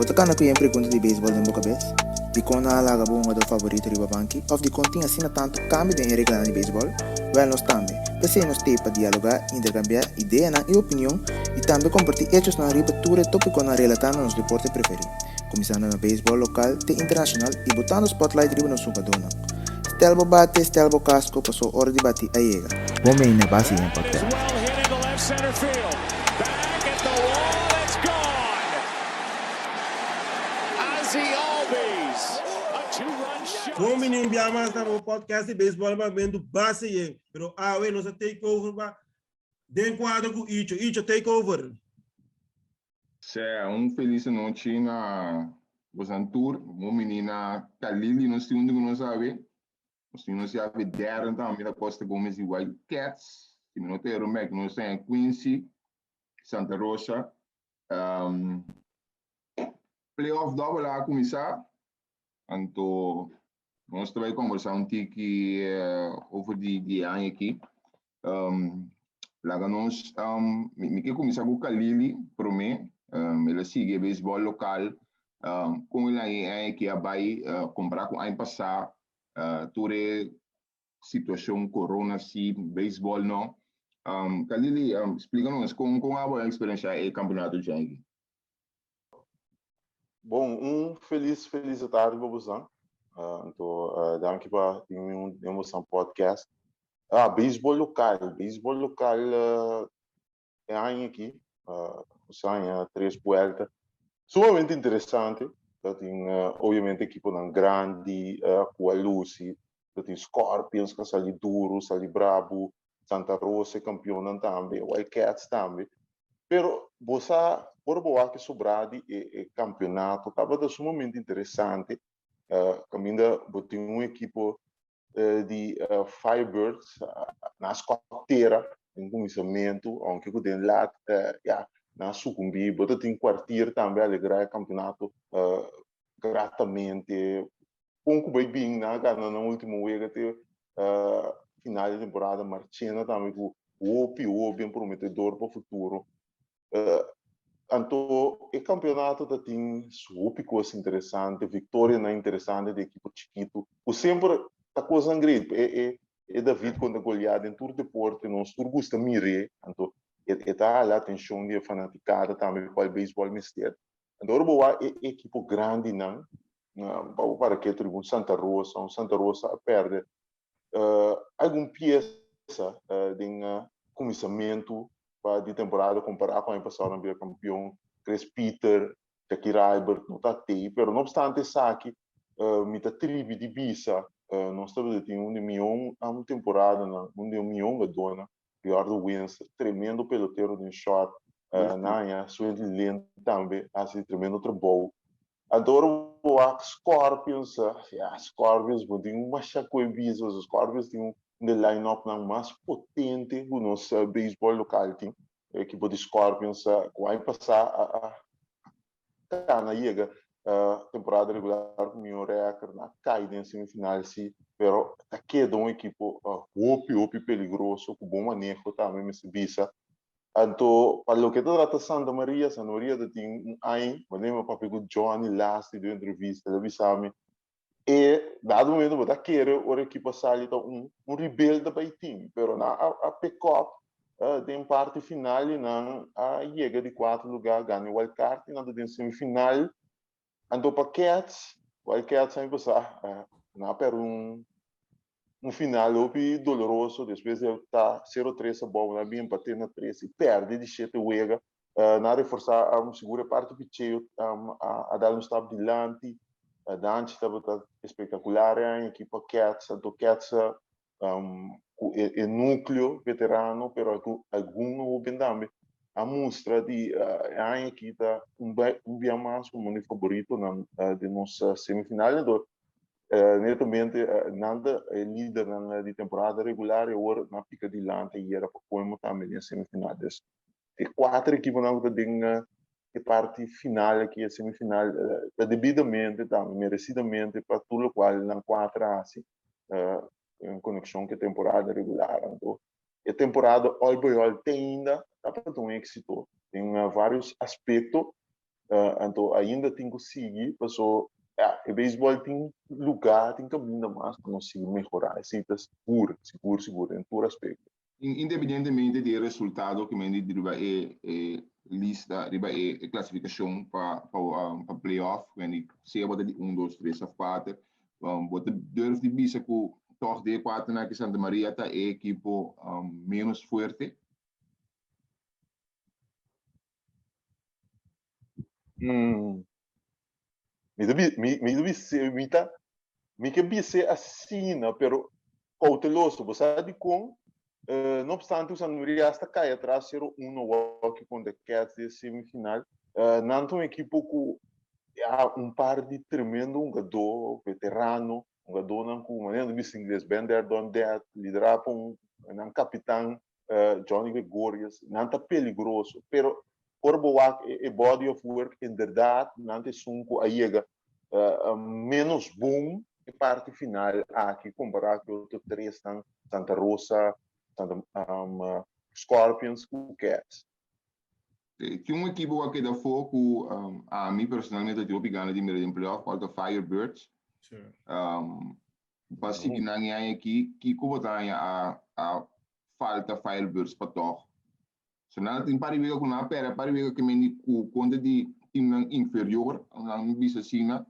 Você can aqui em pergunta de beisebol em boca vez? De como na alaga bunga do favorito riba banki? Of de continha assina tanto cambio de regla de beisebol? Well, nós também. Pensei nos ter para dialogar, intercambiar ideia e opinião e também compartilhar hechos na riba ture tópico na relatando nos deporte preferido. Começando no beisebol local e internacional e botando spotlight riba no sugadona. Stelbo bate, stelbo casco, passou hora de bater a iega. Bom meio na base em podcast. Bom menino, biama estava no podcast de beisebol, mas vendo base aí. Pero we não se take over, ba. Den quadro com Icho take over. Feliz noite na Bosantur, uma menina Kalili, nós temos que não sabe. Nós temos que saber Darren também da Costa Gomes e WildCats. Se não tem Romec, nós temos Quincy, Sta.Rosa. Playoff double a começar. Então, nós também conversar tique over die ano aqui. Lá nós, me que começar com o Kalili, para mim, ele sigue beisebol local, com ele aí que vai comprar com a passar, toda situação corona se beisebol não. Kalili, explica-nos como a experiência é campeonato de aqui. Bom, feliz tarde, Bobuzão. Então, dá aqui para emoção podcast. Beisebol local é aí aqui, são 3 vueltas, sumamente interessante. Tem, obviamente, equipe não grande, com a Lucy, tem Scorpions, que sali duro, sali brabo, Sta.Rosa campeão também, WildCats também. Pero, você, por boa que sobrar de campeonato, estava sumamente interessante. Caminha, tem uma equipe de Firebirds na escoteira, em começamento, onde eu tenho lá, na sucumbi, bota tem quartier também, alegrar o campeonato gratamente. Pouco bem na Gana, na última vez, até final de temporada, Martina também, o bem prometedor para o futuro. Então, o campeonato tem super coisa interessante, vitória não interessante de equipe chiquito. O sempre a coisa grande é David quando a goleada em todo deporte, nós tudo gosta de mirar, então está lá atenção de fanaticada também para o beisebol mistério. Então, boa equipe grande não, para que tributo Sta.Rosa perde alguma peça de começamento de temporada comparado com o ano passado no campeão, Chris Peter, Jackie Ryber, não está aí, mas não obstante isso aqui, muita tribo de bisa, nós estamos tendo um milhão a uma temporada, um milhão de dona, pior do Wins, tremendo peloteiro de shot, na suente lento também, assim tremendo trabalho. Adoro o Scorpions, Scorpions, tem uma chacoibisa, os Scorpions têm um line-up mais potente do nosso beisebol local, tem a equipe de Scorpions, que vai passar na Iega, temporada regular com o meu recorde, na caída em semifinal, sim, pero aqui é uma equipe muito peligroso, com bom manejo também, me bisa. Então, para o que trata Santa Maria tem aí, mandei para pegar Johnny last de entrevista, ele sabe. E dado momento você quer a equipe sair um rebuild para o time, pero na a pick-up tem parte final e na a chega de 4 lugar ganha o wildcard e na tem semifinal. Então para Wildcats sempre passar na per final doloroso, depois de estar 0-3 a bola, na bem bater na 3 e perde de 7 wega, na reforçar a segura parte picheio a dar um stop de lante, a Dante estava espetacular, a equipa Cats, então Cats é núcleo veterano, pero algum bem também a mostra de a equipe bem mais como meu favorito de nossa semifinal, então netamente nada é líder de temporada regular e agora na pica de lante e era para como também em semifinais. E 4 equipes não têm a parte final aqui a semifinal devidamente também merecidamente para tudo o qual na 4 assim em conexão com a temporada regular. Então, a temporada all boy all tem ainda para um êxito. Tem vários aspectos então ainda tem que seguir, pessoal. O beisebol tem lugar, tem caminho mais para nós seguir melhorar. Isso é seguro, em todo aspecto. Independentemente do resultado que me diga lista, classificação para playoff, quando se bota de 1, 2, 3 a 4, bota durf de bisa que toch de 4 na que Santa Maria tá equipo menos forte. Me que ser assim, pero cauteloso, você sabe com não obstante, o Santa Maria está cai atrás 0-1 aqui com the Cats de semifinal. Não é uma equipe que há par de tremendo jogador veterano, jogador não com maneira de inglês, been there, done that, liderar para um capitão Johnny Gregorius, não está peligroso, pero por boa body of work, em verdade, não tem sunco a chega menos bom e parte final aqui comparado com outros três estão Sta.Rosa, Scorpions com Cats. Que equipe aqui da foco a mim personalmente eu ganho de meio playoff called the Firebirds. Sure. Basic na minha aqui que como tá a falta Firebirds para toch. So na tem para ver com na pera para ver que me com conta de time inferior, não bisa sina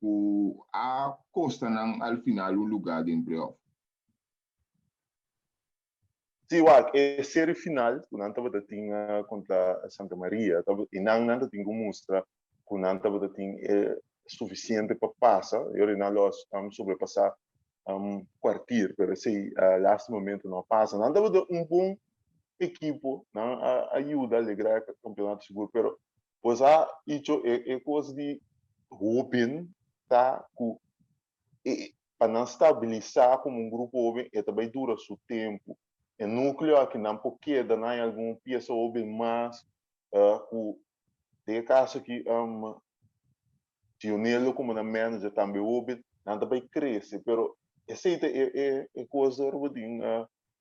ku a costa ng al final o lugar de playoff. Sim, é série final, quando estava tinha contra Santa Maria, e não tinha como mostrar quando estava tinha suficiente para passar, eu não nós sobrepassar quartir, para esse last momento não passa, não estava bom equipe, não ajuda a alegrar o campeonato seguro, pero pois isso é coisa de hoping, tá, para não estabilizar como grupo jovem, e também dura seu tempo. O núcleo aqui não porque dá alguma peça jovem mais, de caso que Tionelo como na manager também jovem, não também cresce, pero essa é coisa que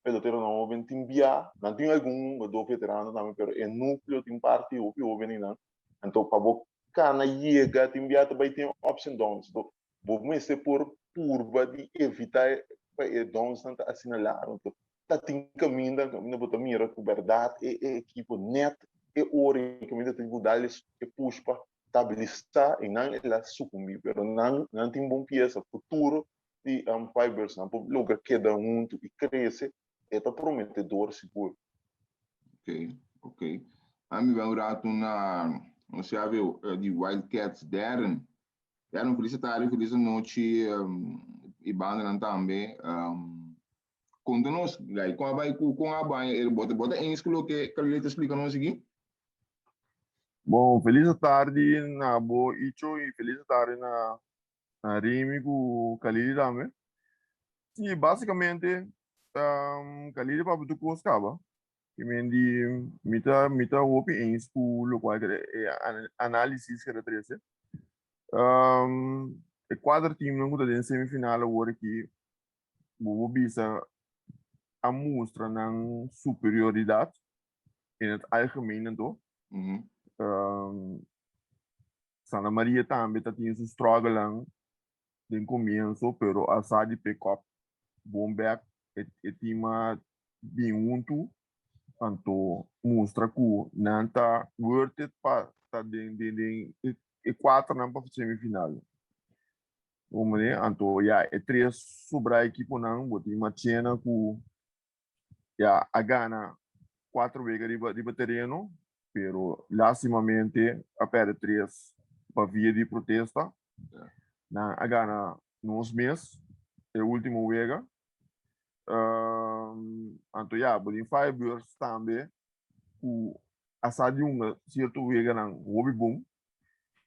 pelotero não jovem tem via, não tem algum do veterano também, pero o núcleo tem parte jovem não, então para kana chega tem via também tem ups and downs, então vamos ser por curva de evitar downs não assinalar, então tá tem caminho para mira com verdade é equipe net é hora que ainda tem que dar-lhes push para estabilizar e não ela sucumbir, pero não tem bom peça futuro de fibers não pode logo queda junto e cresce é prometedor seguro. Ok. A mim vai orar na não sabe de WildCats Darren feliz noite e banda também conta-nos, com a banha, bota em esculo que ele te explica nós aqui. Bom, feliz tarde na Bo Icho e feliz tarde na Rimi com Khalid também. E basicamente, Khalid para tu coscava. Que mendi mita hopi em esculo qual é análise que era treze. O quadro time não conta de semifinal agora que o bisa a mostra na superioridade in het algemeen en toch. Santa Maria também tinha su struggle no começo, pero a sadi pick up bom back e tima bem huntu, então mostra que não tá worth it para tá de quatro não para semifinal. Como né, então é três sobre a equipe não, botou uma cena que a gana 4 vezes de terreno, pero lastimamente a perde 3 para via de protesta. Na a gana nos meses, é o último vega. Então botin 5 years também, o assadi certo vega não hobby bom,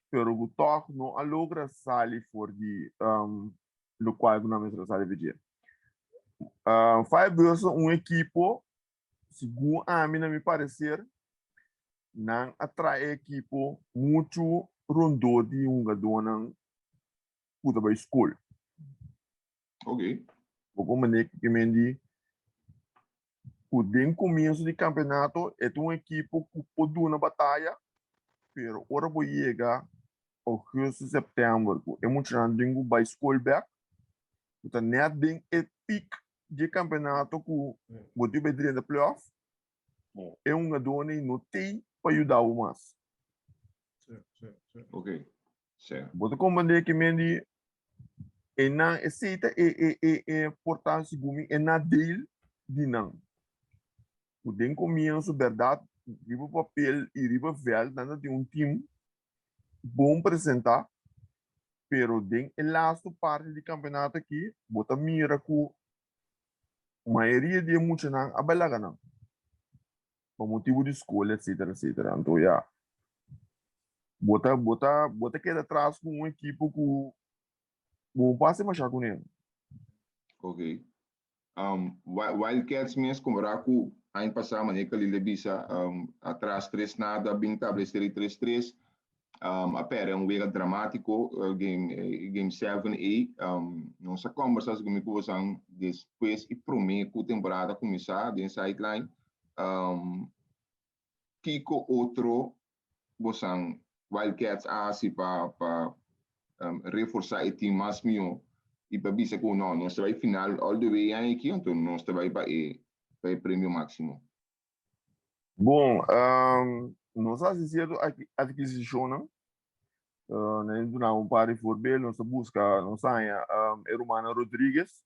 pero o toque não alogra sali for de local que não me sali vigia. 5 years equipo segundo a mim, me parecer, não atrai equipo muito rondo de jogador puta para escola. Ok. Como maneira que me diz, o começo de campeonato é equipo que pode dar uma batalha, pero ora vou chegar agosto, setembro, é muito grande o Beisbol back, então net ding é pic de campeonato que o time dentro da playoff, é gadone no tem para ajudar o mais. Ok, certo. Boto como que mendi e na aceita e importância gumi e na deal de não. O den comienzo verdade, riba papel e riba vel, nada de time bom apresentar, pero den a last parte do campeonato aqui, bota mira que a maioria de muitos não abalaga não. Por motivo de escolha, etc, etc. Então, bota que atrás com uma equipe que bom passe mais com ele. Ok. Wildcats mesmo, como Raku, ano passado, maneira que ele bisa atrás 3 nada, bem tablet 3-3. Apera, wega dramático, game 7 e nossa conversa comigo você depois e prometo que a temporada começar de sideline Kiko outro você Wildcats assim para reforçar o time mais melhor e para dizer que não nós vai final all the way aqui então nós vai para o prêmio máximo. Bom, nós assistimos a aquisição, né? Nós para voorbeeld, nós busca, nós sai Romano Rodrigues,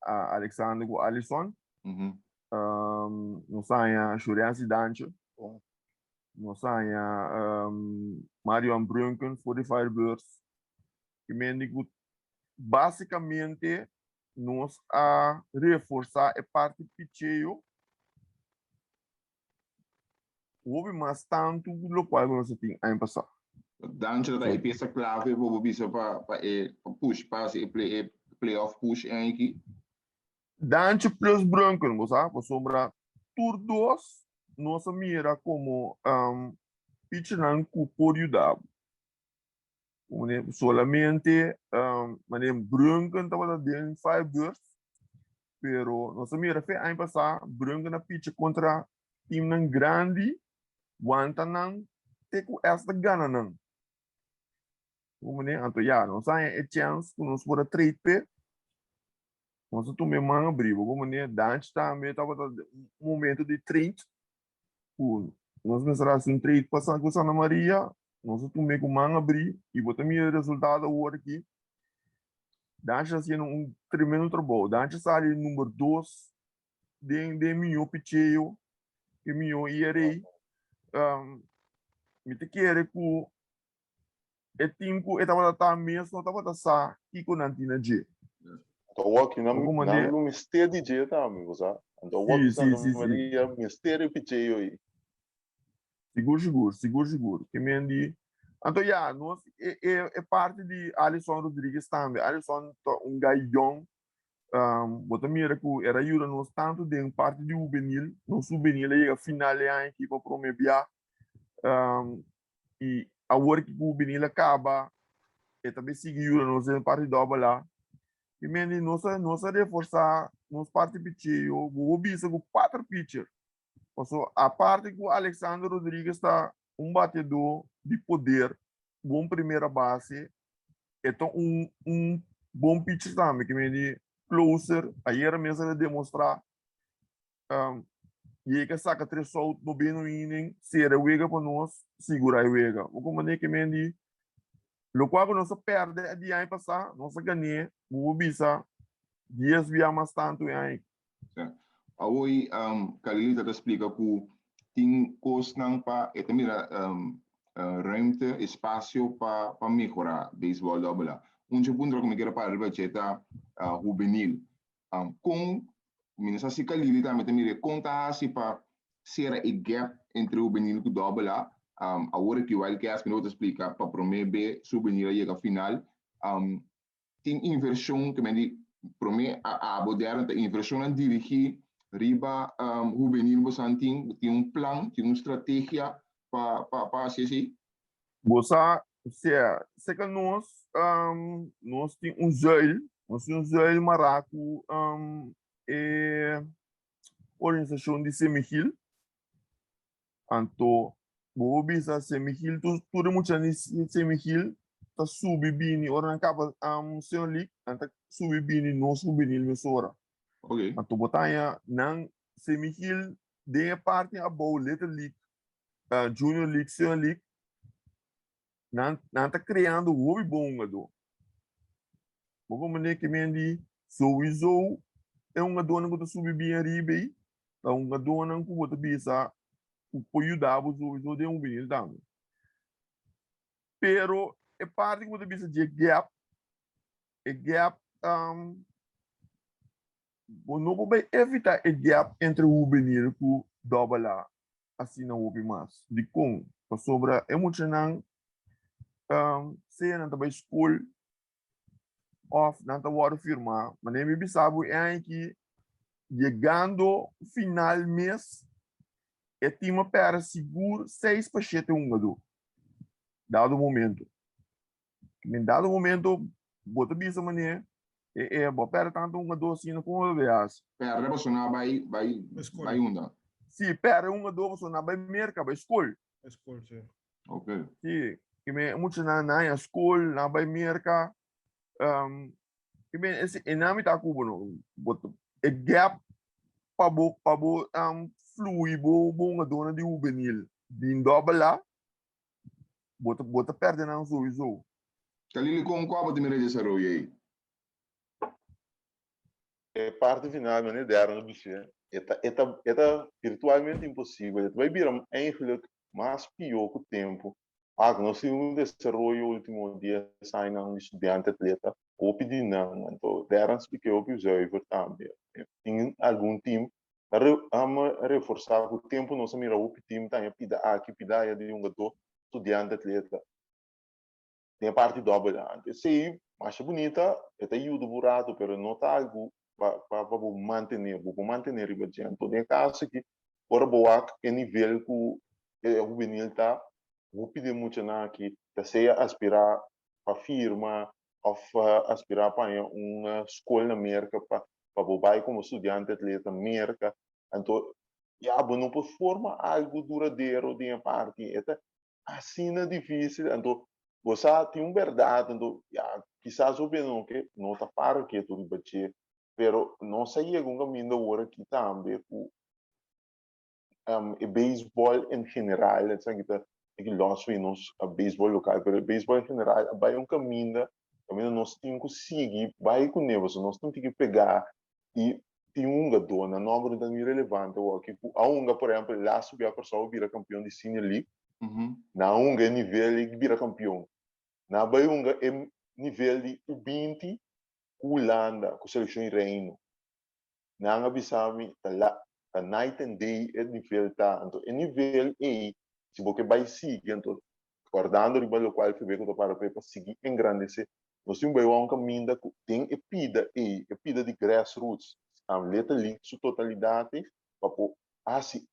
Alexander Alisson, nós sai Shuriansi Dancho, nós sai Marion Brunken for the Firebirds, que mendigo basicamente nós a reforçar a parte picheio, houve mais tanto do que nós tínhamos ano passado. Dança da peça clave vou bisa para push passe e playoff push aqui. Dança plus branco, não sabe? Para sobrar tur dois, nossa mira como pitch não por ajudar. Solamente manem branco estava dentro 5 bursts, pero nossa mira foi ano passado branco na pitch contra time não grande, wanta não ter com esta gana não. Então, não sai a chance que nós podemos trade pe, nós tomamos manga briga, como dança também estava momento de trade, nós pensamos um trade passando com Santa Maria, nós tomamos com manga briga e botamos o resultado agora aqui. Dança sendo tremendo trabalho, dança sai número 2 de meu picheio, que meu IRA, me te quer que é tempo estava tá mesmo estava sa e com antina G. Então aqui não mistério de também, você. Então aqui não Maria mistério picheio aí. Seguro. Que me andi. Então nós é parte de Alisson Rodrigues também. Alisson gaião, bota mira que era ajuda nós tanto de parte de juvenil, no juvenil aí a final aí que para promover e a hora que o juvenil acaba e também seguiu nós em parte dobra lá. E mendi nós reforçar nos parte pitcher, o bisa com 4 pitcher. Então, a parte que o Alexander Rodrigues está batedor de poder, bom primeira base, então bom pitcher também, que mendi closer, aí era mesmo ele demonstrar e que saca 3 soltos no bem no inning, se era wega para nós, segurar a wega. O como que mendi lo qual nós perde a dia em passar, nós ganhamos, o bisa dias via mais tanto aí. Hoje, Kalilita te explica que tem coisas não para e também ruimte, espaço para melhorar beisebol dobla. Ponto como quero para o cheta juvenil. Com minha se Kalilita também conta se para ser a gap entre o juvenil e o dobla. Agora que o WildCats me explica para promover juvenil e a final, tem inversão que me promete a abordar a inversão a dirigir riba juvenil bosanting tem plan, tem uma estratégia para assim. Bossa, se que nós tem zoil maraco organização de semihil, anto Bobi sa semihil tudo muito ani semihil ta subi bini ora acaba senhor lik anta subi bini no subi ni mesora. Ok. Anto botanya nang semihil de parte a bow little league junior league senior league nan tá criando o hobby bom do. Bobo mané que mendi sowieso é uma dona que subi bem arriba aí, tá uma dona que bota bisa o ajudar sowieso de bem também. Pero é parte que bota bisa de gap não vai evitar o gap entre o juvenil e o dobla assim não houve mais. De com para sobra emocional se não também school of não tá hora firmar, mas nem me sabe é que chegando final mês é time para seguro 6% do dado momento. Em dado momento bota bisa mané vou para tanto assim não como veas. Pera, a pessoa vai unda. Se pera pessoa na vai merca, vai escola. Escola, sim. Ok. Sim, que me muito na escola, na vai merca. Que me esse enami tá cubo no. Boto e gap pabo flui bo uma dona de juvenil. Din dobla. Bota perde não sowieso. Kalili com qual você me desarrolla aí? É parte final, mas ideia no bicho. É virtualmente impossível. Vai vir eigenlijk mais pior com o tempo. Nós temos um desenvolvimento último dia, sai um estudante atleta, ou pedir não. Então, Darren explicou que o zuiver também. Tem algum time, reforçar o tempo, nós mira o time, tem a ideia de estudante atleta. Tem a parte dobra. Sim, mais bonita, é ajuda buraco, mas não está algo para manter o budget. Então, tem caso que, por boa, é nível que o juvenil está, vou pedir muito na que seja aspirar para firma, ou aspirar para uma escola na América, para bobar como estudante atleta na América. Então, não pode formar algo duradouro de uma parte. É assim é difícil. Então, você tem verdade. Então, quizás o bem não está para que tudo budget. Pero não sei algum caminho agora que também o beisebol em geral, que nós vimos a beisebol local, pero o beisebol em geral vai caminho nós temos que conseguir, vai com nevos, nós temos que pegar e tem dona número da relevante, que a por exemplo, lá subiu a Korsou vira campeão de senior league, na é nível de vira campeão, na vai é nível de 20 Holanda, com seleção em Reino. Não abisami, a night and day é nível tá. Então, é nível E, se você vai seguir, então, guardando o rival qual que veio para seguir engrandecer. Nós temos um caminho que tem epida de grassroots. A letra link sua totalidade, para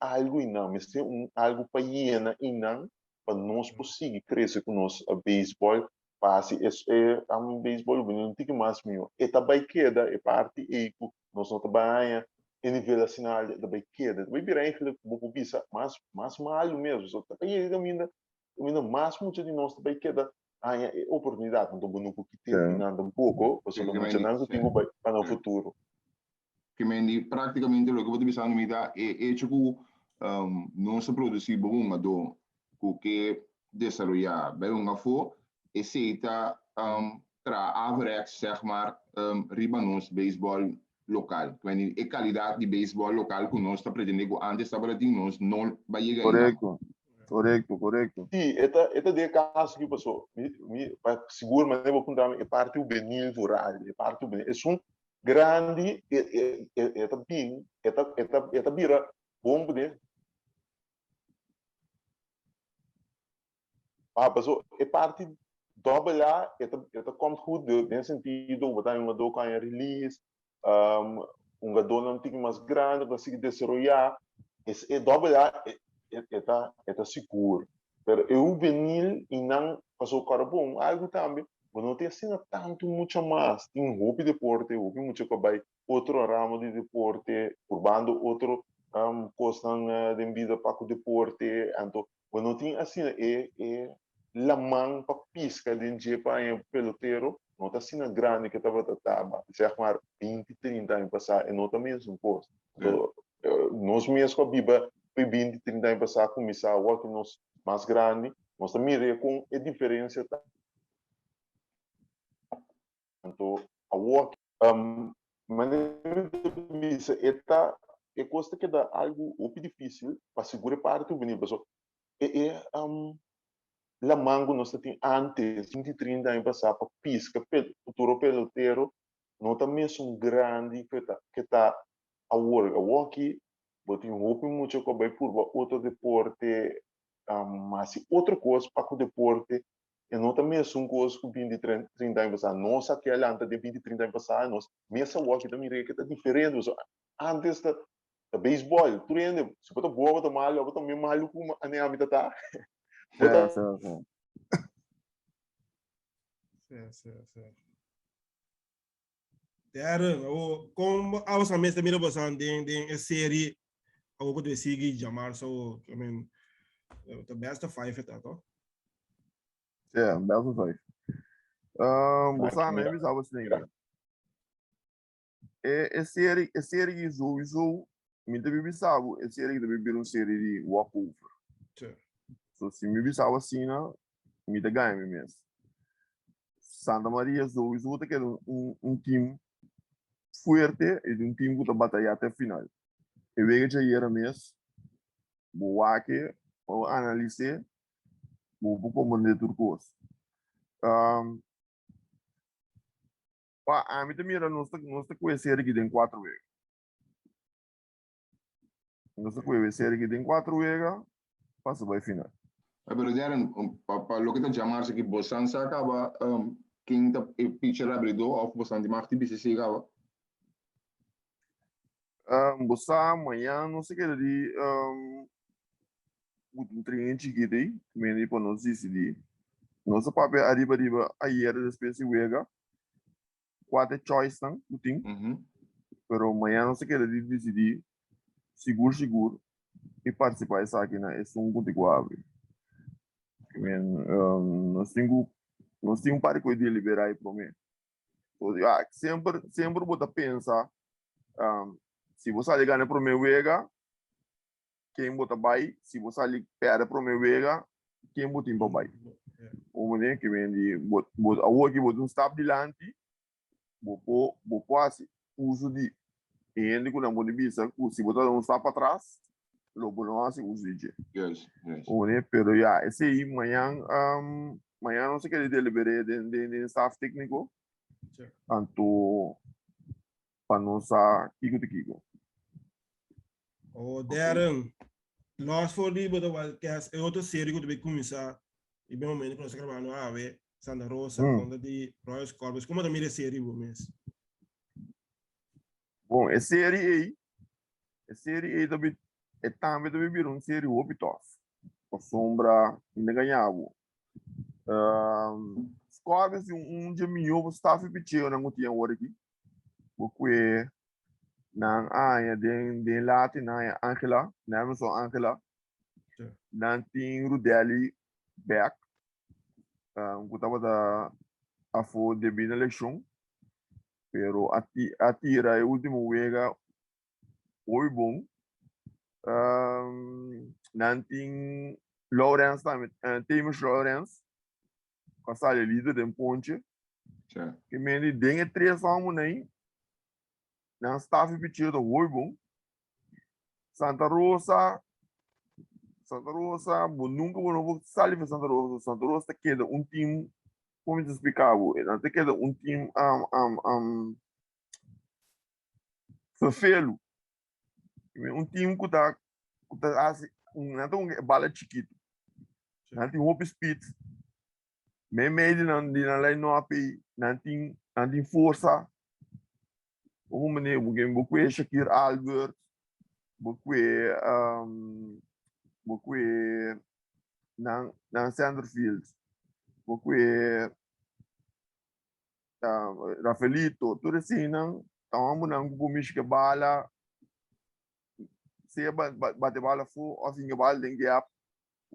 algo e não, mas tem algo para hiena e não, para nós conseguir crescer com nós a beisebol. Passe é um beisebol não tem que mais meu e também queda é parte nós não trabalha em nível nacional também queda vai virar eigenlijk vou bisa mais mal mesmo só também ainda mais muito de nós também queda a oportunidade então não que terminando um pouco você não mencionando tem para o futuro que mendi praticamente lo que vou bisa no mida é tipo não se produzir bom do que desenvolver bem um afo aceita tra average, zeg maar, ribanos beisebol local. Quindi a qualidade de beisebol local que nós está pretendendo antes estava tendo nós não vai chegar. Correto. Sim, esta de caso que passou, seguro, mas eu vou contar é parte do benil rural, é parte do benil. É um grande, é bira bom poder. Passou é parte doblar komt goed in sentido botar uma do kan release dona não tem mais grande para se desenvolver é doblar é seguro pero eu venil e não passou carbon algo também não tem assim tanto muito mais tem hobby deporte hobby muito que vai outro ramo de deporte urbano outro coisa de vida para o deporte então quando tem assim la mão para pisca de dia para peloteiro, não tá assim grande que estava tava, zeg maar 20, 30 anos passar, e não também é um posto. So, nós mesmos com a Biba, 20, 30 anos passar, começar a walk nós mais grande, nós também com a diferença tanto a walk, mas é coisa que dá algo muito difícil para segurar parte do venir, la mango nós tem antes 20, 30 anos passar para pisca, futuro peloteiro, não também é grande que tá a walk, botem roupa muito que vai por outro deporte, mas outra coisa para o deporte, e não também é coisa que 20, 30 anos passar, nós aqui alanta de 20, 30 anos passar, nós mesmo walk também que tá diferente, antes da beisbol, tu entende? Se botar boa, botar mal, botar meio maluco, a nem a mitad tá. Certo. Certo. Darren, como a você mesmo mira bastante em série, eu vou decidir chamar so, I mean, the best of 5 tá, tá? Best of 5. Você mesmo sabe assim. É série que usou, me deve sabe, é série que deve uma série de walkover. So, se me sabe assim, me dá ganho mesmo. Santa Maria usou que é um time forte e um time que está batalhando até o final. E vejo que era mesmo, vou aqui, vou analisar, vou comandar tudo coisa. A mim também não está conhecendo que tem 4 vezes. Não está conhecendo que tem 4 vezes, passa para o final. Pero Darren, para lo que te llamas aqui, Bosan se acaba, quem está pitcher abridor, ou Bosan de Marti, BCC acaba? Bosan, amanhã, não sei o que de um treino chiquito aí, também para nós decidir. Nosso papel arriba, aí era depois de Vega, 4 choice, não, o time. Pero amanhã, não sei o que de decidir, seguro, e participar dessa aqui, né? É um ponto de abre. Nós temos um par de coisas de liberar aí para mim. Sempre vou pensar, se você ligar na primeira vega, quem bota vai, se você ligar para a primeira vega, quem bota em vai. O momento que vem de a outra bota um stop delante, vou quase uso de ainda que não vou dizer, se botar um stop atrás, logo não assim uso de. Yes. O momento, pero esse aí amanhã não sei que ele deliberei de staff técnico, tanto para nós Kiko. Darren, nós for de botar WildCats é outra série que deve começar e bem momento que nós gravamos a ver Sta.Rosa contra de Royal Scorpions, como também é série mesmo. Bom, a série aí também deve vir uma série opitosa. A sombra ainda ganhava. Scorpions dia melhor staff pitcher não tinha hora aqui. Porque na área de late na Angela, não só Angela. Não tem Rudeli back. Eu estava a for de bem eleção. Pero a tira é o último vega foi bom. Não tem Lawrence também, Temos Lawrence, que é líder de ponte. Que me diz 3 anos aí. Não staff pitcher do foi bom. Sta.Rosa, nunca vou sair para Sta.Rosa. Sta.Rosa queda um time, como eu explicava, não queda um time fefelo. Um time que está assim, não tem bala chiquito. Não tem hope speed. Meio não line up, não tem força. O maneiro, porque Shakir Albert, porque na Centerfield, porque Rafaelito, tudo assim, não vamos que bala, se bate bala for, assim que bala tem gap,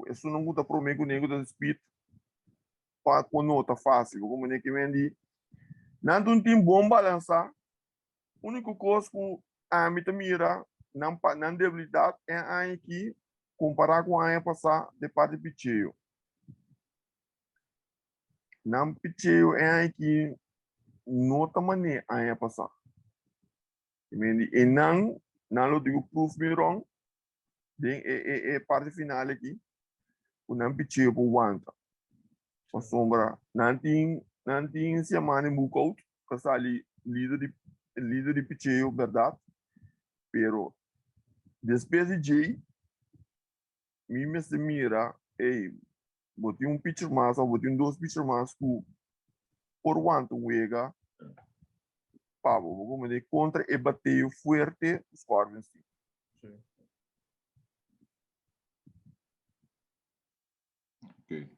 Isso não gusta pro meio nego da speed para com nota fácil, como nem que vendi. Não tem bom balançar. Único coisa que a mim mira não debilidade é a que comparar com a passar de parte de picheio. Não picheio é a que nota maneira a passar. E não lo digo proof me wrong. É parte final aqui. O não picheio por wanta. A sombra não tem semana em bucout, que está ali líder de picheio, verdade? Pero depois de J, me se mira, ei, botei pitcher mais, ou botei dois pitcher mais, por quanto wega, pavo, como de contra e bateu forte, score vencido. Ok.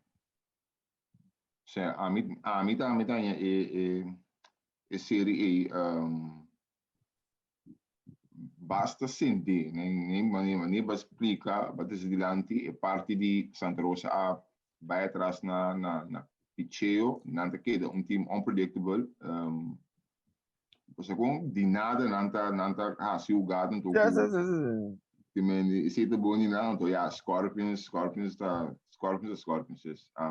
Cioè, a metà é série basta sentir, nem para explicar, para desdilanti, é parte de Sta.Rosa vai atrás na picheo, não queda time unpredictable, você com de nada não se o gato não também se tá bom não então Scorpions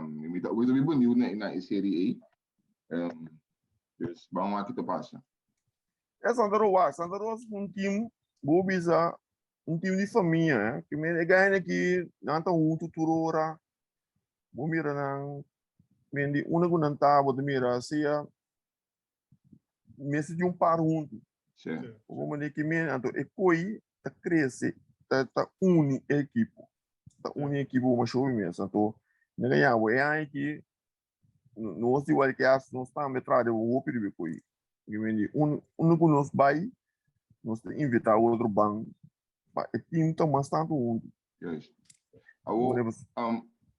me tá muito bonito na série aí, vamos aqui te passa. É Sta.Rosa time, bobisa, time de família, que me ganha aqui, não tá huntu turora, bom mira não, mendi uma que não tá, bom mira, se mês de par huntu, como de que me, então é coi, tá cresce, tá uni equipo, mas show mesmo, então, não ganha, é aí que nós de WildCats nós estamos atrás do outro de coi. Que que nos vai, nós invitar outro banco, para o time está bastante junto. Yes.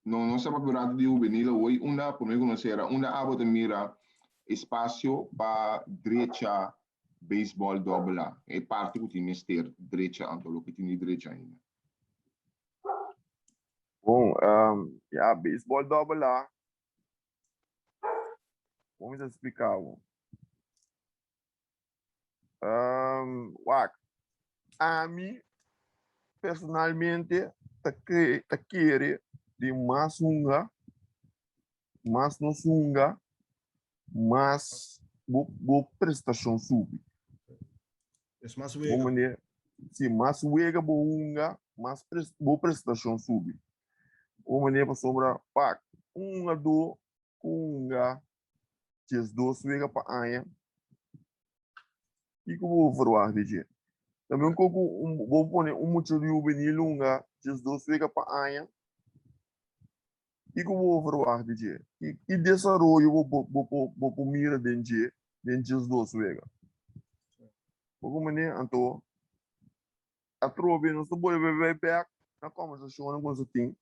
Não se apurado de juvenil hoje, comigo não será, aba de mira espaço para direita beisebol double A. É parte do time ter direita, então o que tem direita ainda. Bom, beisebol double A. Vamos explicar. A mim, personalmente, tá querer de mais unga, mais no sunga, mais boa prestação sub. É mais wega. Se mais wega boa unga, mais boa prestação sub. O maneira para sobra, unga do unga, tes dois wega para anha. E que vou falar de também vou pôr muito de juvenil lunga, tes dois wega para anha. E que vou falar de e desenvolvo vou mira dentro tes dois wega. Como maneira então a trobe não se pode ver back na conversação com o time.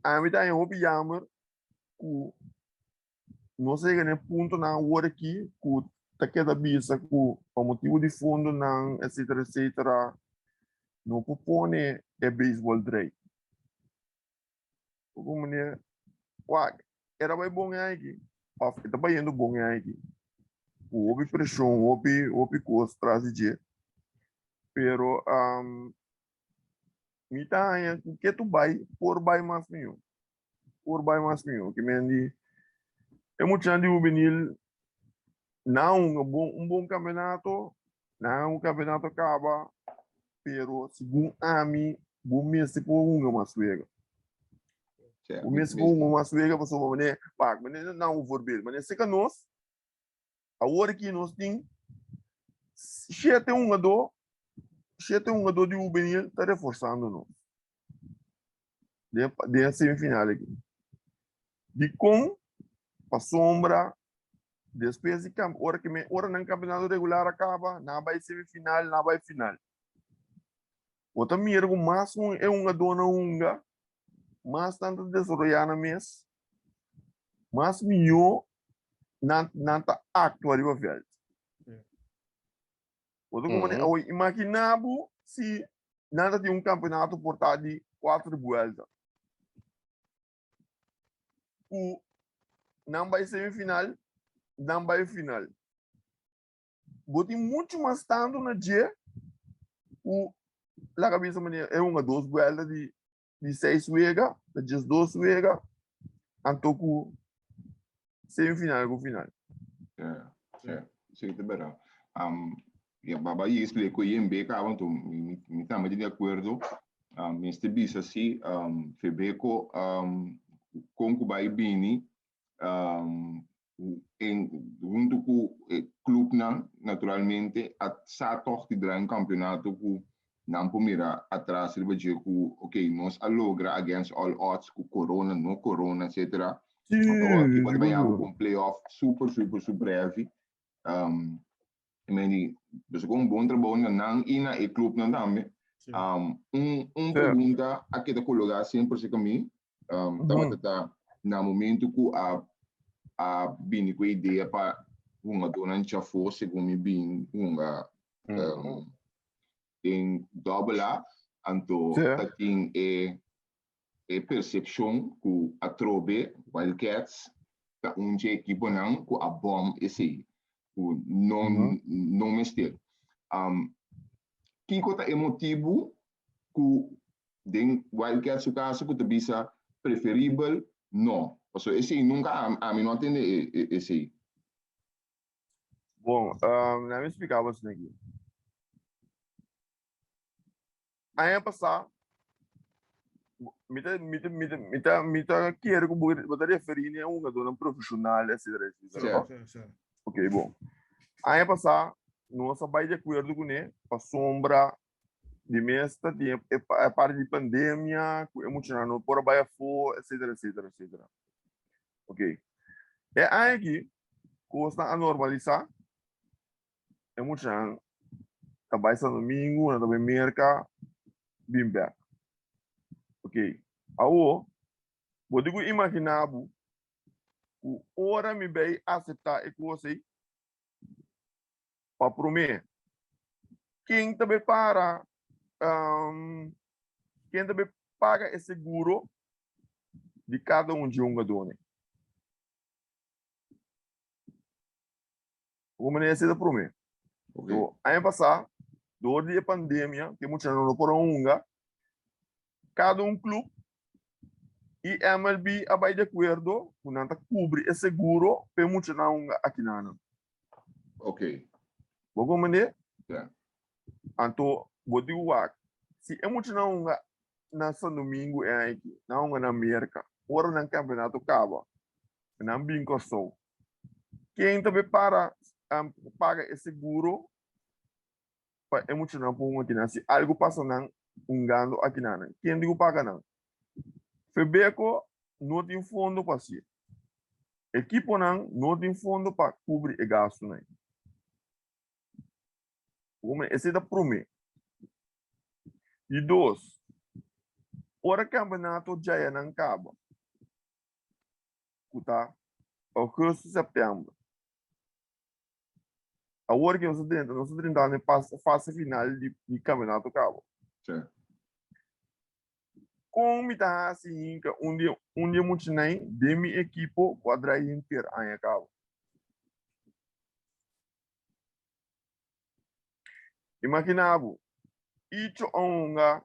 A mim também houve jammer que não sei que ponto na hora aqui que tá queda bisa que por motivo de fundo não etc não propõe é beisebol direito. Como maneira era bem bom aqui, está bem indo bom aqui. Houve pressão, houve coisa atrás de pero me tá que tu vai por vai mais mil que me é muito de juvenil não bom campeonato não um campeonato acaba pero segundo a mim bom mês por mais vega o mês por mais vega passou mas não vou ver mas se que nós a hora que nós tem sete do de juvenil está reforçando nós de semifinal aqui de com a sombra depois de hora no campeonato regular acaba não vai semifinal não vai final outra mira com mais é dona unga mais tanto desenvolver na mês mais melhor não tá actual o velho outra como imaginava se nada de campeonato portado de 4 vueltas. O não vai semifinal, não vai final. Boti muito mais tanto na dia, o la cabeça é uma 2 vueltas de 6 vegas, de 2 vegas, anto semifinal com final. Sim, tá bem. Baba explicou aí em beca, então me estamos de acordo. Este bis assim, febeco, com o bai bini, junto com o clube naturalmente, a sator de grande campeonato com não mira atrás ele vai dizer que ok nós alogra against all odds com corona no corona etc. Então aqui pode ganhar um playoff super breve. Dus com bom trabalho não e na clube não também. Pergunta aqui da colocar sempre se caminho. Tá no momento que a bini com ideia para uma dona já fosse como bem uma em double A, anto tem percepção que a trobe WildCats tá equipe não que a bom esse não mestre. Quem conta emotivo que den WildCats o caso que bisa preferível não. Porque esse nunca a mim não entende esse. Bom, não me explicava isso aqui. Aí passar, me quero que você referir a um jogador profissional, etc. Ok, bom. Aí passar, nossa vai de acordo com ele, para sombra de mês, é parte de pandemia, emocional, por baixo for, etc. Ok. É aí que costa a normalizar, emocional, trabalha domingo, na também merca, bem back. Ok. Aí, vou digo imaginar, o hora me vai aceitar e você para prometer. Quem também para, quem também paga esse seguro de cada um de jogador. Como é esse da prometer? Então, aí passar, durante a pandemia, que muitos não foram cada clube e MLB vai de acordo com não cobrir esse seguro para muitos não aqui não. Ok. Vou compreender? Yeah. Então, vou dizer se é muito não na São Domingo é aqui, não na América, ora no campeonato acaba, não bem Korsou. Quem também para paga esse seguro é muito não por aqui não. Se algo passa não gando aqui não. Quem digo paga não. Febeco não tem fundo para si. Equipe não tem fundo para cobrir o gasto não. Esse é da promessa. E 2, ora campeonato já é não acaba. Tá? Agosto, setembro. Agora que nós estamos tentando na fase final de campeonato acaba. Certo. Como está assim, onde muito nem de minha equipe quadra inteira aí acaba. Imaginava, isso é uma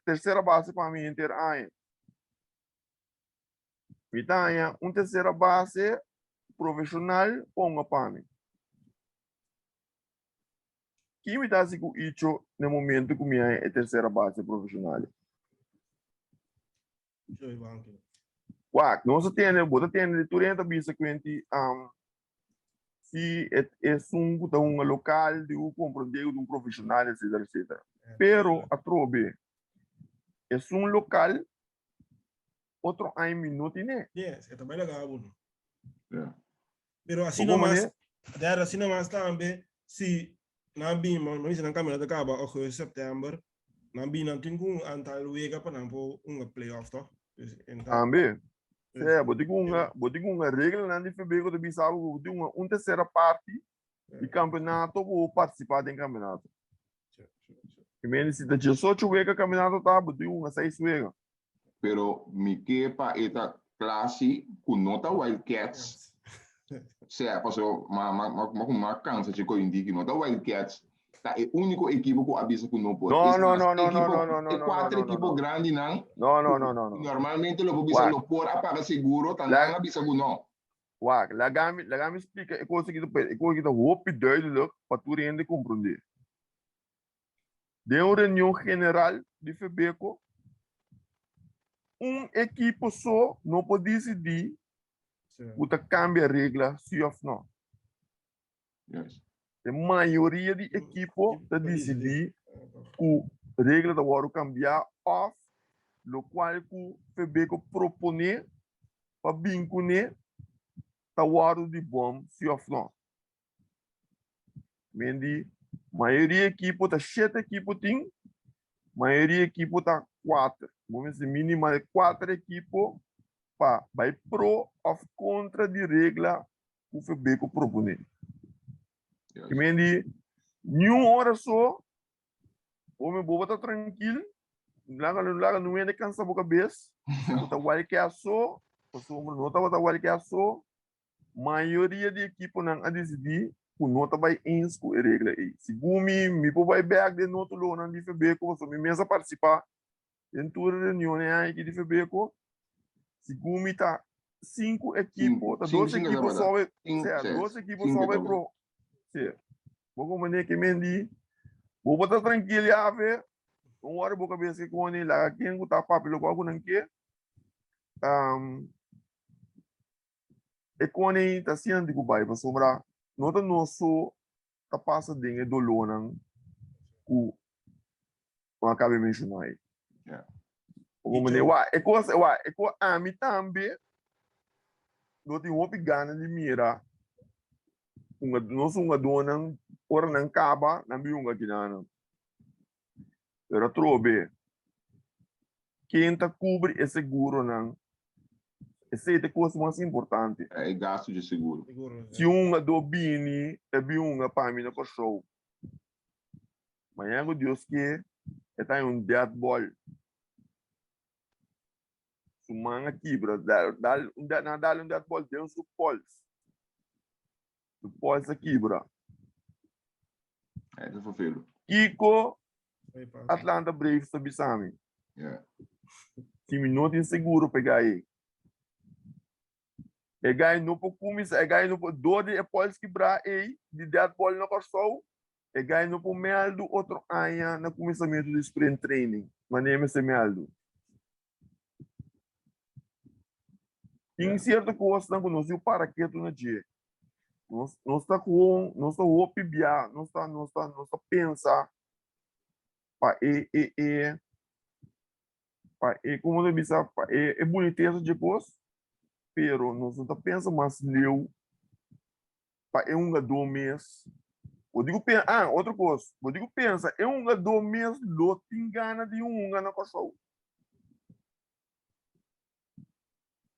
terceira base para mim inteira aí. Então, uma terceira base profissional ponga para mim. Quem me dá assim com isso no momento que minha é terceira base profissional? Nós temos durante a bisa Quincy, se é um local de compreender de profissional, etc. Pero a trobe é local outro aí minuto né? Yes, é também legal, Bruno. Yeah. Mas assim não também, se não bem, mas não caminha da caba, agosto, setembro, não bem, não tem um antal wega para não pôr playoff, tá? Também. Vou dizer uma regra na de fevereiro de Bissau, de uma terceira parte de campeonato, vou participar do campeonato. Que menos se tá 18 wega caminhando tá, botou uma 6 wega. Pero mi kepa esta classe com nota WildCats. Certo, passou uma cansa de indique nota WildCats. Tá, é o único equipe que avisa que não pode. É quatro equipes grandes, não? Não. Normalmente, o avisa lo por apaga seguro, tá não avisa que não. Wacht, laat me explicar. Ik wil je de hoop duidelijk wat we erin compreender. De reunião general de FEBECO, equipe só não pode decidir o que cambia a regra, sim ou não. Yes. A maioria de equipe está decidir que a regra da cambiar ou o qual o FEBECO propõe para vincular tá waro de bom se ou não. Mendi, maioria equipe tá 7 equipe tem, maioria equipe tá 4. Vamos dizer minimal 4 equipe para vai pro ou contra de regra que o FEBECO propõe. Yes. Mendi, nenhuma hora só, o meu bobo tá tranquilo, lá não é de cansar a cabeça, tá WildCat só, o sombra não tá WildCat só. Maioria de equipe não a decidir que nota vai com a regra aí. Se me vai back de nota lá na FEBECO, se me mesa participar em toda a reunião aqui de FEBECO, se tá 5 equipes, tá 2 equipes só vai, certo, 2 equipes só vai pro, certo. Vou maneira que mendi, vou botar tranquilo a ver, uma hora vou cabeça que quando ele lá quem tá papel qual não quer, e quando ele tá sendo que vai para sombra, nota nosso tá passa de dolor não, o acabei mencionar aí. Como maneira, é coisa a mim também, não tem uma pegada de mira, uma dona ora não acaba, não vi aqui não. Era trobe. Quem tá cobre é seguro não. Essa é a coisa mais importante. É gasto de seguro. Se do bini, é para mim no Korsou. Mas é Deus que é deadball. Sumanga quebra, dá deadball dentro do pulse. O pulse quebra. É, isso foi Kiko, Atlanta Braves, sabe Sami. Se me não tem seguro pegar aí. É ganho no por kuminsa, é ganho no por dor de pulse quebrar aí, de deadball no Korsou. É ganho no por meio do outro ano no começamento do sprint training. Maneira esse meio. Tem certa coisa que nós o paraquedo no dia. Nós está com, nós está opibiar, nós está pensar para como eu disse, é boniteza de coisa, pero nós está pensa mais leu para do mês. Eu digo outra coisa, eu digo pensa, do mês lo tem gana de na Korsou.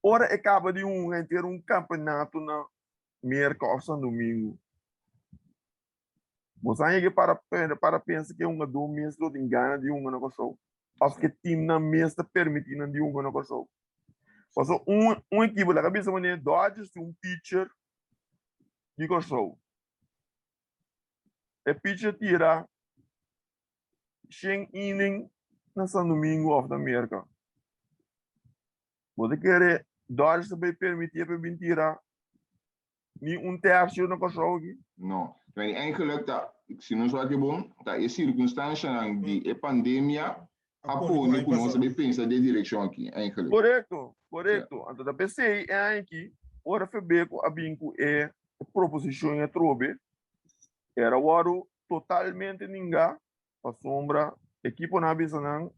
Ora acaba de ter campeonato na mercado ou domingo. Você aí para pensar que do mês lo tem gana de na Korsou. Acho que time na mês está permitindo de na Korsou. Passou equipe lá, cabeça maneira Dodgers pitcher de Korsou. É pitcher tira 100 inning na São Domingo of da América. Você quer Dodgers vai permitir para vir tirar nem terço na Korsou aqui? Não. Maar eigenlijk, se nós vamos bom, é circunstância de pandemia, apoio que nós devemos pensar de direção aqui, eigenlijk. Correto. Então, da PC é aqui, ora FEBECO a binco é proposição é trobe, era o aro totalmente ninguém, a sombra, equipe na bisa não,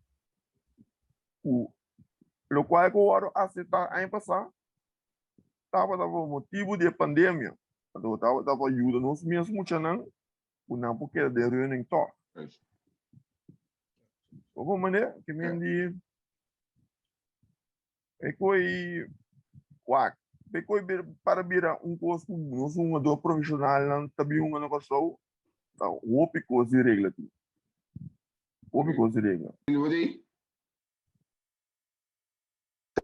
o qual o aro aceitar a passar, estava motivo de pandemia, então estava ajuda nós mesmo não, o não porque de reunião to. Alguma maneira que me diz é coi para virar curso nós do profissional não também na Korsou tá o pico de regra aqui Ouve coisa liga.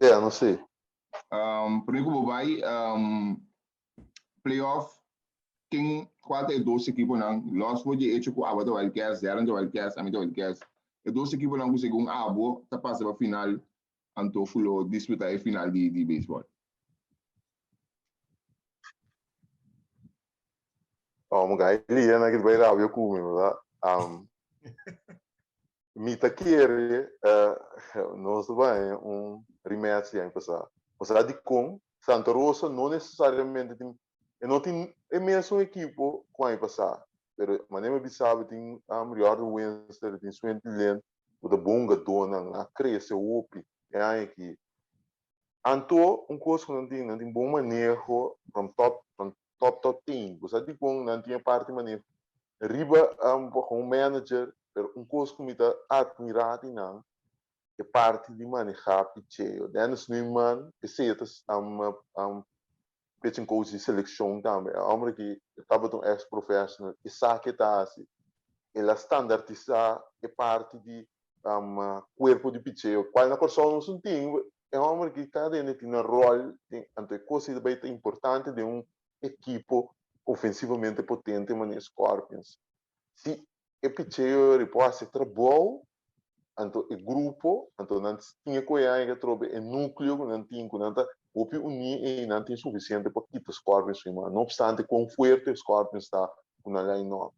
Não sei. Por exemplo, vai playoff, qual é 12 equipes não? Los foi de hecho com a do WildCats, Darren di WildCats, a mim do WildCats. E 12 equipes não conseguiram a boa, tá passando para final, então fulô disputar a final de beisebol. Mga ili na gid bayra eu kumi wala. Mita kere nós vai rematch aí passar. Você de com Sta.Rosa não necessariamente tem é mesmo equipo com aí passar. Pero maneira bisabe tem melhor Winster tem 20 len o da bonga dona na cresce o opi é aí que anto coisa não tem bom manejo from top 10. Você de com não tinha parte manejo riba com manager pero coisa que me dá admirado não é parte de manejar picheio. Dennis Newman que se pitching coach de seleção também. A homem que estava um ex-professional e sabe que está assim. Ela standardizar é parte de corpo de picheio. Qual na Korsou não tem, é um homem que cada um tem um rol, então coisa bem importante de equipo ofensivamente potente, mas Scorpions. Se o picheio repousa trabalho, então o grupo, então não tinha coisa que trobe o núcleo, não tinha o unir e não tem suficiente para quitar Scorpions, não obstante quão forte Scorpions está na line-up.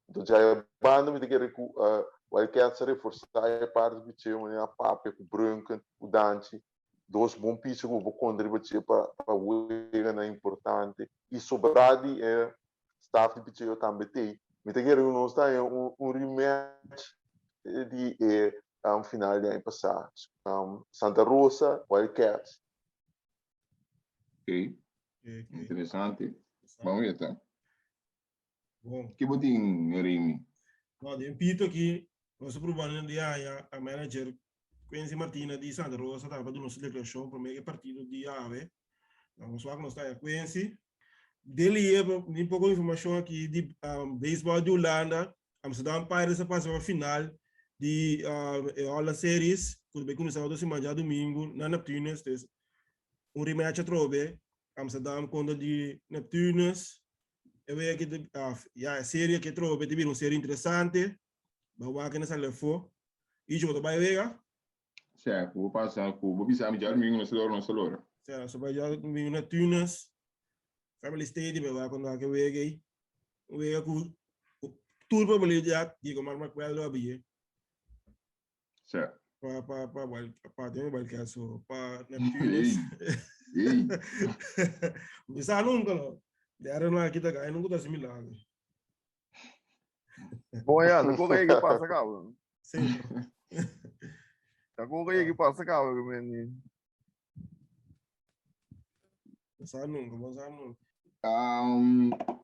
Então já é banda me querer que o WildCats reforçar a parte do picheio, a Papa, o Branco, o Dante, dois bons piches que vão contribuir para o Wega, é importante. E sobrado é staff de picheio também tem. Me querer que nós está rematch de final de ano passado. Sta.Rosa, WildCats. Ok. Interessante. Vamos ver, tá? Bom. Que botinho, Remy? Não, eu pito aqui, nós provando de a manager Quincy Martina de Sta.Rosa estava fazendo uma declaração para o meio partido de AVE. Vamos lá que nós está a Quincy. Dele é um pouco de informação aqui de beisebol de Holanda. Amsterdam Pirates passou a final de All Series, quando vai começar a semana domingo na Neptunes. Um rematch a trobe, Amsterdam contra de Neptunes. Eu vejo que a série que trobe teve uma série interessante. Vamos ver que nessa lefou. E jogo vai ver. Certo, vou passar com vou pisar melhor domingo no celular. Certo, só vai já domingo na Neptunes. Family Stadium, vai quando que veio que tudo para boleh já que como mais qual é o bie. Certo. Para ter WildCats para Neptunes. Bisa nunca não. Darren lá aqui tá caindo, nunca tá similar. Bom, não corre que passa cá. Sim. Tá corre que passa cá, menino. Bisa nunca.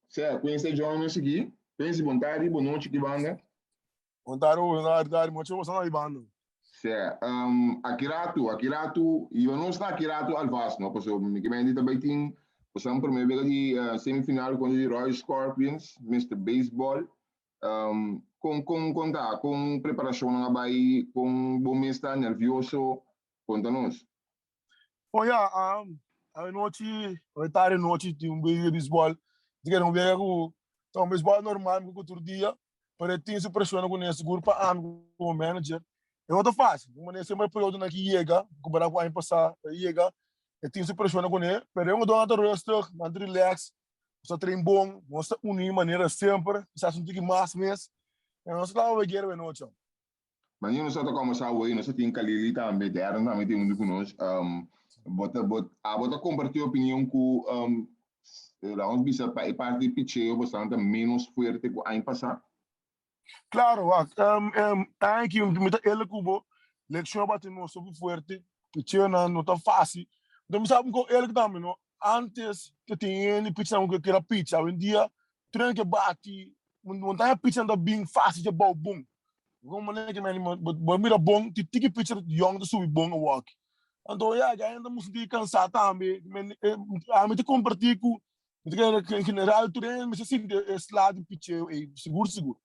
Certo, conhecer John no seguir. Pense bom tarde, boa noite, que banda. Bom tarde, muito bom aí banda. Certo, Akirato, e eu não está Akirato Alvas, não, porque me mandi também tem, passamos por meio de semifinal contra o Royal Scorpions, Mr. Beisbol, com preparação na Bahia, com bom mês está nervioso, conta-nos. Bom, a noite, tarde noite de beisebol, diga não ver o beisebol normal com outro dia, para ter se pressiona com esse grupo como manager. É muito fácil, mas sempre período na que chega, comparar com a ano passado, chega, e tem se pressiona com ele, mas eu dou outro resto, ando relax, só treino bom, mostra unir maneira sempre, se acha um pouco mais mesmo, e nós lá vamos ver a noite. Mas eu não sei como essa aí, não sei tem Kalili também, Darren também tem um conosco, bota compartilhar opinião com lá onde bisa para parte de pitcher bastante menos forte que o ano passado. Claro, aqui ele cubo, leção bate no super forte, pitcher não tá fácil. Então sabe que ele também não antes que tinha ele pitcher que era pitcher, hoje em dia treino que bate, não tá pitcher ainda bem fácil de bom bom. Como nem que mas mira bom, que pitcher young do subir bom o walk. Então ainda muito de cansar também, a mim te compartilho com em general treino, mas assim esse lado pitcher é seguro.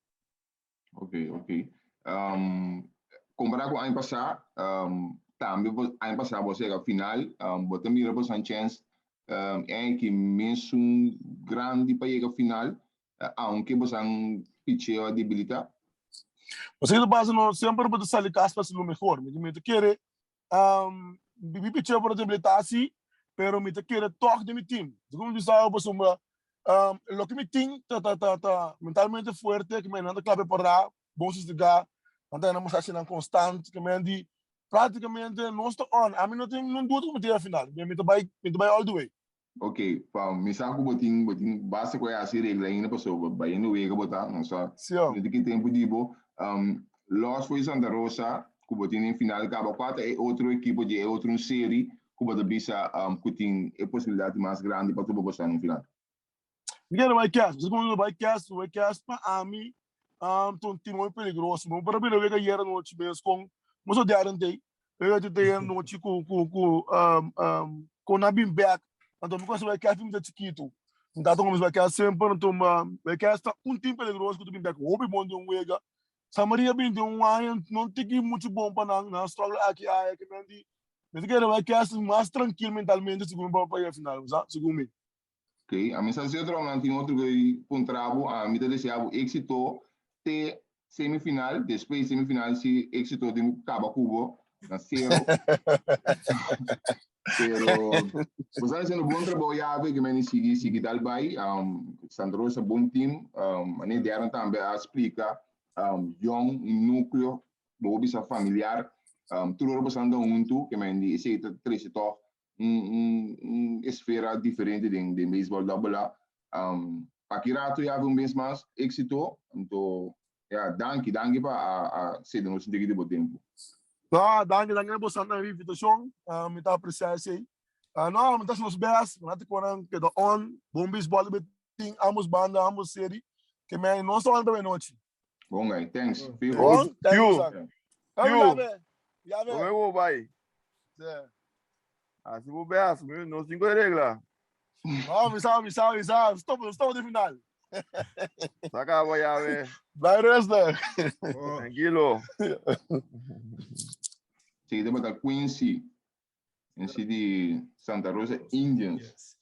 Ok. Comparado com o ano passado, também o ano passado você chega final, você mira para uma chance é que mesmo grande para chegar final, aunque você não pitchou a debilitar. Você que base no sempre para sair caspa se lo melhor, me te querer bibi pitcher para debilitar assim, pero me te querer toque de mi time. Como diz a você lo que me tem tá mentalmente forte que me anda clave para bom se ligar, anda na moça assim constante que me andi praticamente não está on. A mim não tem não duas como ter a final. Me te vai all the way. Ok, para me sabe que botin base com essa regra ainda passou, vai no wega botar, não só. Sim. De que tempo dibo, Los foi Sta.Rosa, que botin em final acaba quatro é outro equipo de outro série, que bota bisa que tem a possibilidade mais grande para tu botar no final. Ninguém vai cast, você como vai cast para a mim, um time muito perigoso, mas para mim eu ia no time mas o Darren di eu ia ter no time com na bim back, então me consigo vai cast muito chiquito, então como vai cast sempre então vai cast time perigoso com o bim back, o bem bom de wega, Samaria bem de não tem que muito bom para na struggle aqui que me andi, mas que vai cast mais tranquilo mentalmente segundo para a final, segundo mim. Ok, a mensagem é outra, tem outro que pontravo, a mim deseava êxito de semifinal, depois semifinal se êxito de acaba cubo na zero. Pero você está fazendo bom trabalho já que me sigue dal bai, Sta.Rosa bom time, né Darren também a explica, young núcleo, boa bisa familiar, tudo representa huntu que me diz que três to esfera diferente de beisbol da bola. Aqui rato já um mês mais êxito, então danke para a ser nosso de tempo. Danke bastante na invitação, me está apreciando aí. Não, me está nos best, me está com que do on, bom beisebol, beting, ambos banda, ambos série, que me não só anda bem noite. Bom, aí, thanks. Bom, thank you. Já vê. Como é que vai? Se vou ver, não cinco regras. Não, me sabe, estou de final. Saca, vai a ver. Vai resta. Tranquilo. Seguida para Quincy, em de Sta.Rosa, Indians. Yes.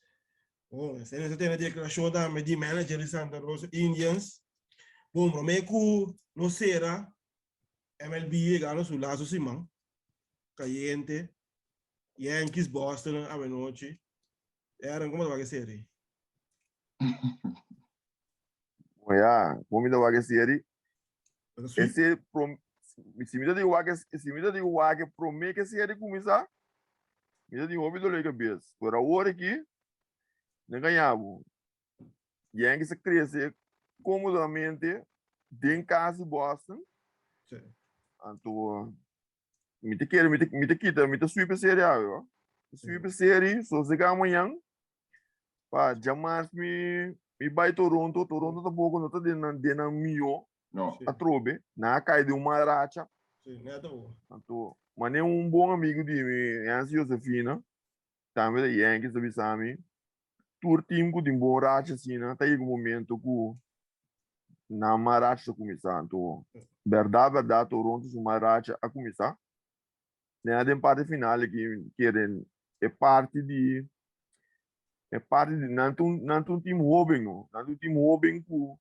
Bom, se tem a declaração da de manager de Sta.Rosa, Indians. Bom, para mim que não será MLB ganhou o laço Simão, Caliente, Yankees, Boston, a noite. Era como vai ser aí? Olha, como da vaga série. Esse se me dá o vaga promete que série começar. Me dá o do liga base. Por a hora aqui, não ganhava. Yankees cresce comodamente dentro casa de Boston. Então, me te sweep série ó. Sweep série, só chegar amanhã. Para jamais me vai Toronto tá pouco não tá dentro mio a trobe na cai de uma racha. Sim, né, tá bom. Então, mas é bom amigo de mim, é Josefina, também da Yankees da Bisami. Tur time com um bom racha assim, né? Tá aí um momento que na maracha começar, então, verdade, Toronto uma racha a começar. Né, a parte final que querem é parte de não time hobby não time hobby ku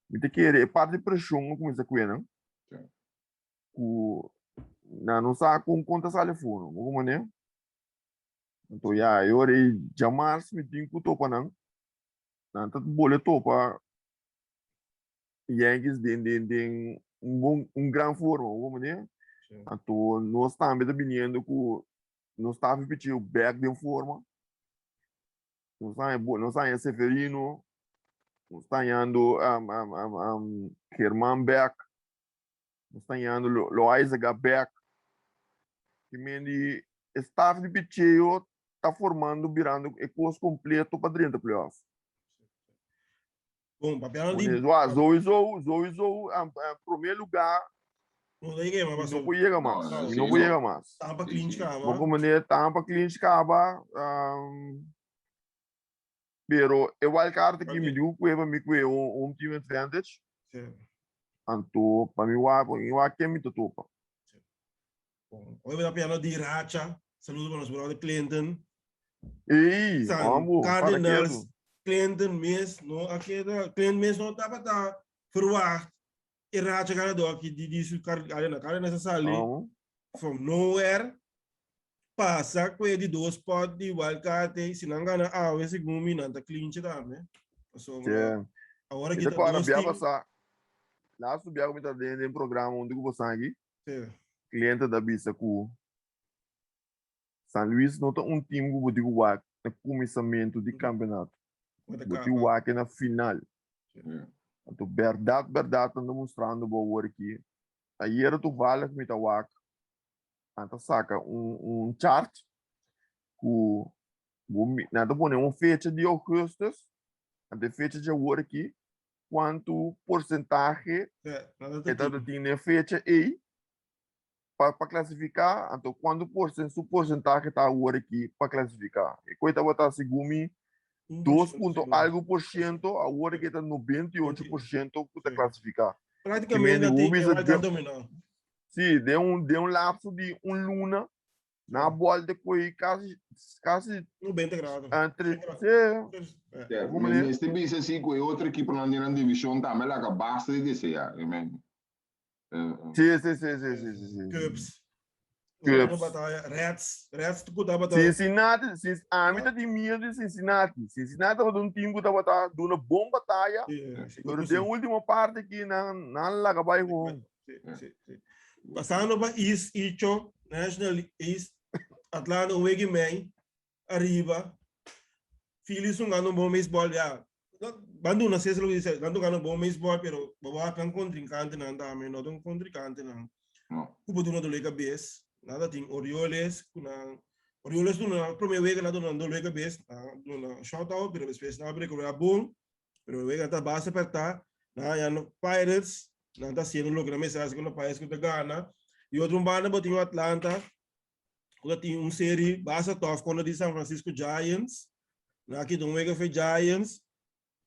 me querer é parte de pressão como isso que não ku não sabe com conta telefone como né então já eu orei jamais me tem que topa não tá boleto para Yankees de grande forma como né então nós também dependendo que nós estamos pedindo back de forma. Não sai Severino, não está indo Herman Beck, não está indo Loaiza Beck, que mendi staff de picheio está formando, virando o curso completo para dentro do playoff. Bom, papel de... Zoe, primeiro lugar, não liga, mas não pode chegar mais. Não pode chegar mais. Tampa clínica, vamos como Tampa clínica, pero o wildcard aqui me deu que me time advantage. Anto, para mim, eu que me topa. Hoje eu piano de Racha, saludo para os brothers Clinton. Ei, San vamos, Cardinals, Clinton mês, não, aqui Clinton mês não estava tá verwacht. E Racha ganhador aqui de isso Cardinals essa sali from nowhere. Passa com ele dois potes de WildCats, se não engano, esse gumi não tá clinch também. Agora que tá dois times. Lá subia como está dentro de programa onde você aqui. Cliente da bisa com San Luis não tem time que pode jogar no começamento de campeonato. Pode jogar na final. Então, verdade, está demonstrando boa aqui. Aí era tu vale que me tá jogar. Então, saca chart com nada bom, uma fecha de agosto, a fecha de agora aqui, quanto porcentagem então tem fecha aí para classificar, então quanto porcentagem está agora aqui para classificar. E coisa vai estar segundo 2,algo%, agora que está 98% para classificar. Praticamente vai estar dominando. Sim, deu um lapso de luna na bola depois quase 90 graus. Entre este bisa assim com outra equipe na divisão também lá que basta de dizer, Sim. Cubs. Reds tu kuda batalha. Cincinnati, a mim tá de medo de Cincinnati. Cincinnati é um time que tá batendo uma boa batalha. Mas tem a última parte que não lá vai com. Passando para East Icho, National East, Atlanta, Wegman, arriba. Phillies não ganham bom beisebol já. Bandu não sei se lo dice, ganham ganham bom beisebol, pero bawa kan contrincante não também, não tem contrincante não. Cuba do não liga base, nada tem Orioles, Orioles do não primeiro vez lá do não liga base, do shout out, pero depois não abre com a boom, pero vega tá base apertar, na já no Pirates, não tá sendo logo na mensagem com o país que tá ganha, e outro banda botinho Atlanta, que tem série base top quando de San Francisco Giants. Na aqui do Omega foi Giants,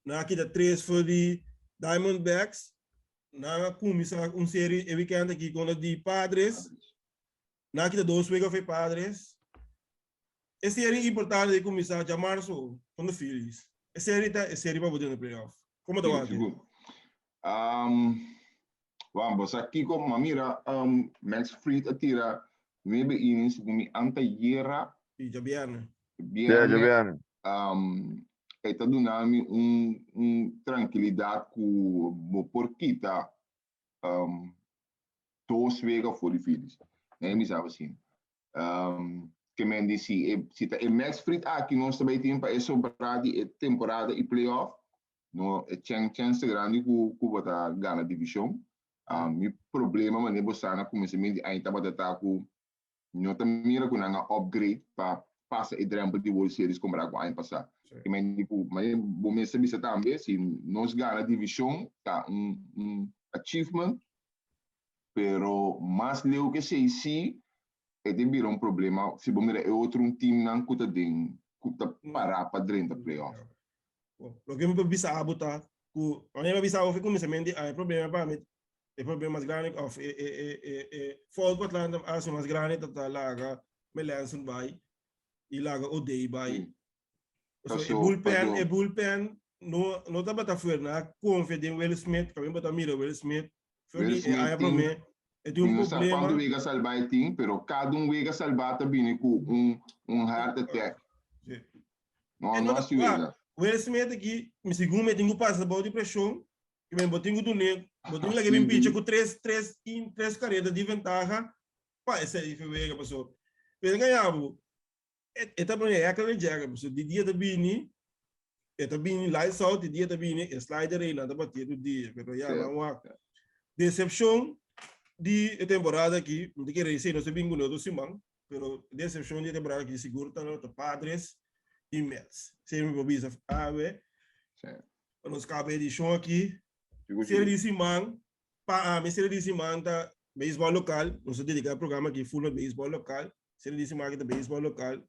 na aqui da 3 foi de Diamondbacks, na kuminsa série e weekend aqui com de Padres, na aqui da 2 foi Padres. Essa série importante de kuminsa de março com os Phillies. Essa série para poder no playoff. Como tá aqui? Vamos aqui como mira Max Fried atira maybe innings como anteguerra e já viernes. Está dando tranquilidade com porquita dois vezes for de filhos. Nem me sabe assim. Que me disse, se é Max Fried aqui nós também temos para essa temporada e playoff, no é chance grande que botar ganhar divisão. Mi problema mas nebo sana começamento ainda estava datar com não também com uma upgrade para passa e drama de World Series como para ano passado. Que mas bom mês se também se nós ganha divisão tá achievement, pero mais leu que sei se é de vir problema se bom é outro time não cuta de parar para dentro da playoff. O que me bisa abuta ku a minha bisa foi começamento é problema para mim. O problema mais grande of fall para Atlanta assim mais grande tá lá Melanson vai e lá o day vai. So bullpen no tá bata fora na confia Will Smith, que bata mira Will Smith. Foi aí para mim é de problema. Quando vega salvar o time, pero cada vega salvar também com heart attack. Não é assim. Will Smith aqui, me segundo me tenho passa bola de pressão, que me botinho do nego, botinho lá que me pitch com três carretas de vantagem, pá, esse aí foi vega passou. Mas ganhava. Também é aquele jaga, pessoal. De dia também, lights out, de dia também, slider aí, nada bater do dia. Mas já uma decepção de temporada aqui, não quero dizer, não sei bem quando eu tô simão, mas decepção de temporada aqui, seguro tá no Padres e Mets. Sempre vou bisa ave. Nós cabe edishon aqui. Série de simão, série de simão tá beisebol local, nós dedicamos ao programa aqui full no beisebol local. Série de simão aqui tá beisebol local.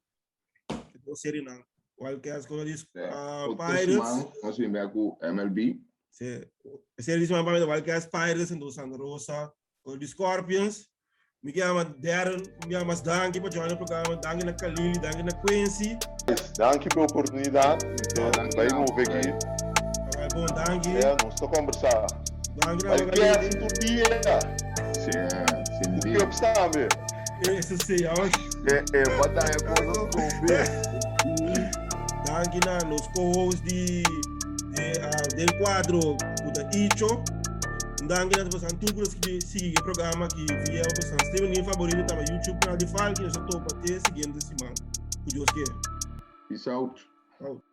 Série não. WildCats com os Pirates. Nós vimos com MLB. Se eles chamam de WildCats Pirates do Sta.Rosa ou de Scorpions. Me chama Darren, me chama Danke para jogar no programa, Danke na Kalili, Danke na Quincy. Danke pela oportunidade. Vai mover aqui. Bom, Danke. Nós estamos a conversar. Danke na WildCats em todo dia. Sim, O que eu precisava? Isso sim, Batalha coisa com Danke na nos co-hosts del quadro da Icho. Danke na pessoa tudo que sigue o programa que via a pessoa se tem favorito tá no YouTube canal de Falk, eu só tô para ter seguindo esse semana. Que Deus quer. Peace out. Out.